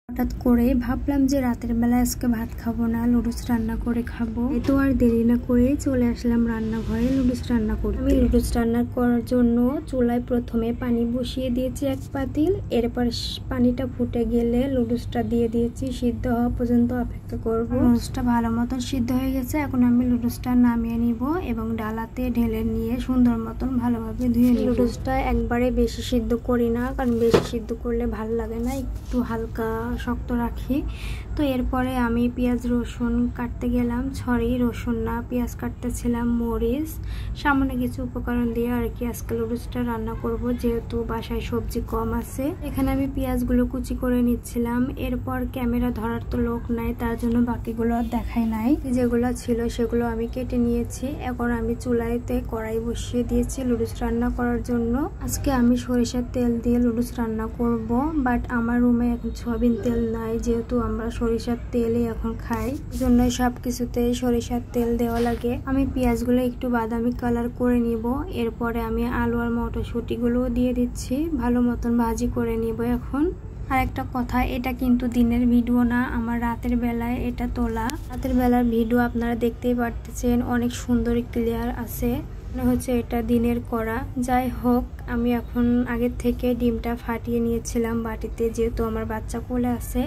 হঠাৎ করে ভাবলাম যে রাতের বেলা আজকে ভাত খাবো না, লুডুস রান্না করে খাবো। তো আর দেরি না করে চলে আসলাম রান্নাঘরে লুডুস রান্না করতে। আমি লুডুস রান্না করার জন্য চুলায় প্রথমে পানি বসিয়ে দিয়েছি এক পাতিল। এরপর পানিটা ফুটে গেলে লুডুসটা দিয়ে দিয়েছি, সিদ্ধ হওয়া পর্যন্ত অপেক্ষা করব। লুডুসটা ভালো মতন সিদ্ধ হয়ে গেছে। এখন আমি লুডুসটা নামিয়ে নিব এবং ডালাতে ঢেলে নিয়ে সুন্দর মতন ভালোভাবে ধুয়ে নিব। লুডুসটা একবারে বেশি সিদ্ধ করি না, কারণ বেশি সিদ্ধ করলে ভালো লাগে না, একটু হালকা শক্ত রাখি। তো এরপরে আমি পেঁয়াজ রসুন কাটতে গেলাম। রসুন না, পেঁয়াজ কাটতেছিলাম, মরিচ, সামান্য কিছু উপকরণ দিয়ে আর কি আজকে লুডুসটা রান্না করব, যেহেতু বাসায় সবজি কম আছে। এখানে আমি পেঁয়াজগুলো কুচি করে নিচ্ছিলাম। এরপর ক্যামেরা ধরার তো লোক নাই, তার জন্য বাকিগুলো দেখাই নাই। যেগুলো ছিল সেগুলো আমি কেটে নিয়েছি। এখন আমি চুলাইতে কড়াই বসিয়ে দিয়েছি লুডুস রান্না করার জন্য। আজকে আমি সরিষার তেল দিয়ে লুডুস রান্না করব, বাট আমার রুমে এখন সয়াবিন তেল নাই, যেহেতু আমরা সরিষার তেলই এখন খাই, জন্য সব কিছুতেই সরিষার তেল দেওয়া লাগে। আমি পেঁয়াজগুলো একটু বাদামি কালার করে নিব। এরপরে আমি আলু আর মটরশুঁটিগুলো দিয়ে দিচ্ছি, ভালো মতন ভাজি করে নিব। এখন আর একটা কথা, এটা কিন্তু দিনের ভিডিও না, আমার রাতের বেলায় এটা তোলা। রাতের বেলার ভিডিও আপনারা দেখতেই পারতেছেন, অনেক সুন্দর ক্লিয়ার আছে, মনে হচ্ছে এটা দিনের করা। যাই হোক, আমি এখন আগের থেকে ডিমটা ফাটিয়ে নিয়েছিলাম বাটিতে, যেহেতু আমার বাচ্চা কোলে আছে।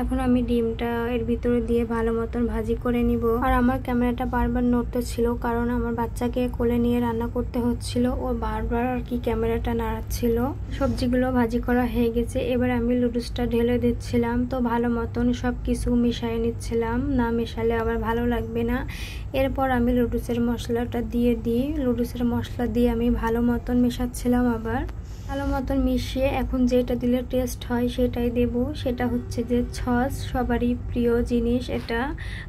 এখন আমি ডিমটা এর ভিতরে দিয়ে ভালো মতন ভাজি করে নিব। আর আমার ক্যামেরাটা বারবার নড়তে ছিল, কারণ আমার বাচ্চাকে কোলে নিয়ে রান্না করতে হচ্ছিল, ও বারবার আর কি ক্যামেরাটা নাড়াচ্ছিল। সবজিগুলো ভাজি করা হয়ে গেছে। এবার আমি লুডুসটা ঢেলে দিচ্ছিলাম। তো ভালো মতন সব কিছু মিশিয়ে নিচ্ছিলাম, না মেশালে আবার ভালো লাগবে না। এরপর আমি লুডুসের মশলাটা দিয়ে দিই। লুডুসের মশলা দিয়ে আমি ভালো মতন মেশাচ্ছিলাম। আবার ভালো মতন মিশিয়ে এখন যেটা দিলে টেস্ট হয় সেটাই দেব। সেটা হচ্ছে যে সস, সবারই প্রিয় জিনিস এটা,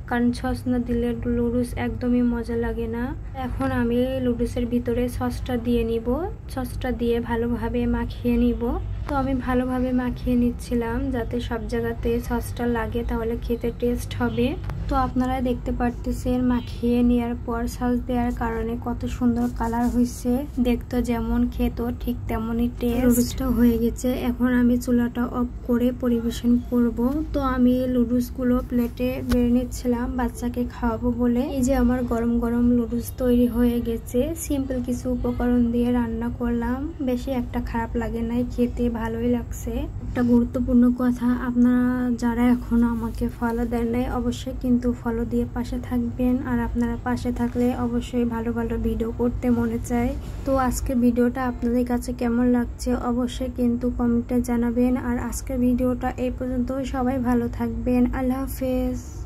কারণ সস না দিলে লুডুস একদমই মজা লাগে না। এখন আমি লুডুসের ভিতরে সসটা দিয়ে নিব। সসটা দিয়ে ভালোভাবে মাখিয়ে নিব। তো আমি ভালোভাবে মাখিয়ে নিচ্ছিলাম যাতে সব জায়গাতে সসটা লাগে, তাহলে খেতে টেস্ট হবে। তো আপনারা দেখতে পারতেছেন মাখিয়ে নেওয়ার পর সস দেওয়ার কারণে কত সুন্দর কালার হয়েছে, দেখতে যেমন খেত ঠিক তেমনই টেস্ট হয়ে গেছে। এখন আমি চুলাটা অফ করে পরিবেশন করব। তো আমি লুডুসগুলো প্লেটে বেড়ে নিচ্ছিলাম বাচ্চাকে খাওয়াবো বলে। এই যে আমার গরম গরম লুডুস তৈরি হয়ে গেছে। সিম্পল কিছু উপকরণ দিয়ে রান্না করলাম, বেশি একটা খারাপ লাগে নাই, খেতে ভালোই লাগছে। একটা গুরুত্বপূর্ণ কথা, আপনারা যারা এখনো আমাকে ফলো দেন নাই অবশ্যই কিন্তু ফলো দিয়ে পাশে থাকবেন। আর আপনারা পাশে থাকলে অবশ্যই ভালো ভালো ভিডিও করতে মনে চায়। তো আজকের ভিডিওটা আপনাদের কাছে কেমন লাগছে অবশ্যই কিন্তু কমেন্টে জানাবেন। আর আজকের ভিডিওটা এই পর্যন্ত, সবাই ভালো থাকবেন। আল্লাহ হাফেজ।